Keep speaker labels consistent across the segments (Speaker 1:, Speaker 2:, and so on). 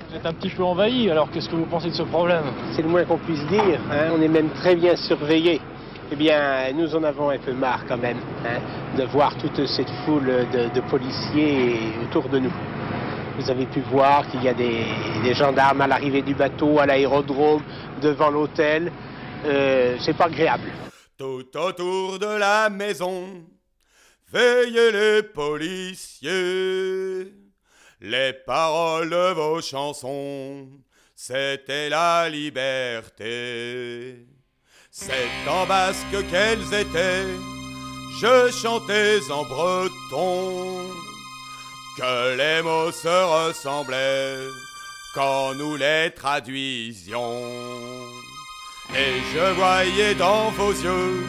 Speaker 1: Vous êtes un petit peu envahi, alors qu'est-ce que vous pensez de ce problème?
Speaker 2: C'est le moins qu'on puisse dire, hein. On est même très bien surveillés. Eh bien, nous en avons un peu marre quand même, hein, de voir toute cette foule de policiers autour de nous. Vous avez pu voir qu'il y a des gendarmes à l'arrivée du bateau, à l'aérodrome, devant l'hôtel. C'est pas agréable.
Speaker 3: Tout autour de la maison, veillez les policiers. Les paroles de vos chansons, c'était la liberté. C'est en basque qu'elles étaient, je chantais en breton, que les mots se ressemblaient quand nous les traduisions. Et je voyais dans vos yeux,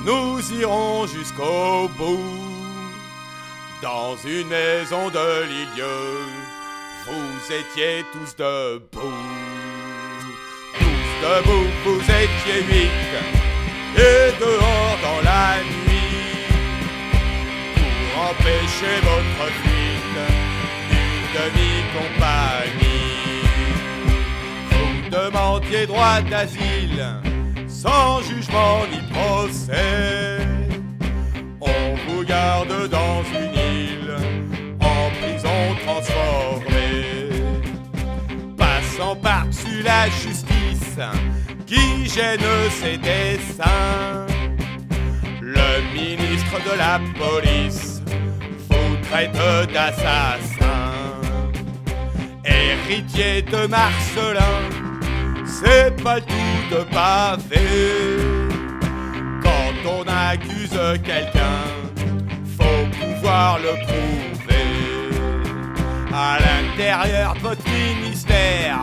Speaker 3: nous irons jusqu'au bout. Dans une maison de Lilieu, vous étiez tous debout. Tous debout, vous étiez 8, et dehors dans la nuit, pour empêcher votre fuite, une demi-compagnie. Vous demandiez droit d'asile, sans jugement ni procès. On vous garde dans une île, en prison transformée, passant par-dessus la justice qui gêne ses desseins. Le ministre de la police vous traite d'assassin. Héritier de Marcelin, c'est pas le tout de pavé. Quand on accuse quelqu'un, faut pouvoir le prouver. À l'intérieur de votre ministère,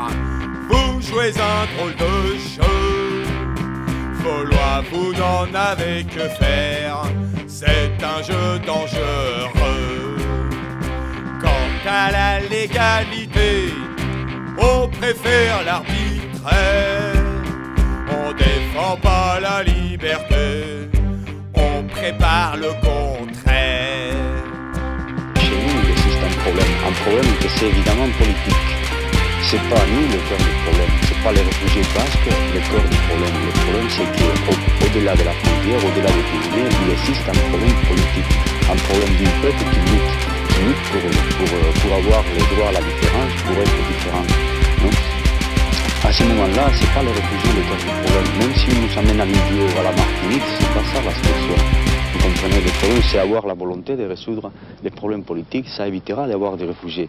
Speaker 3: vous jouez un drôle de jeu. Vos lois, vous n'en avez que faire, c'est un jeu dangereux. Quant à la légalité, on préfère l'arbitraire. On défend pas la liberté, on prépare le contraire.
Speaker 4: Chez nous, il existe un problème que c'est évidemment politique. C'est pas nous le cœur du problème, c'est pas les réfugiés basques le cœur du problème. Le problème c'est qu'au-delà de la frontière, au-delà des Pyrénées, il existe un problème politique, un problème d'un peuple qui lutte pour avoir le droit à la différence, pour être différent. Donc, à ce moment-là, c'est pas les réfugiés le cœur du problème. Même si nous amène à milieu à la Martinique, c'est pas ça la solution. Vous comprenez, le problème c'est avoir la volonté de résoudre les problèmes politiques, ça évitera d'avoir des réfugiés.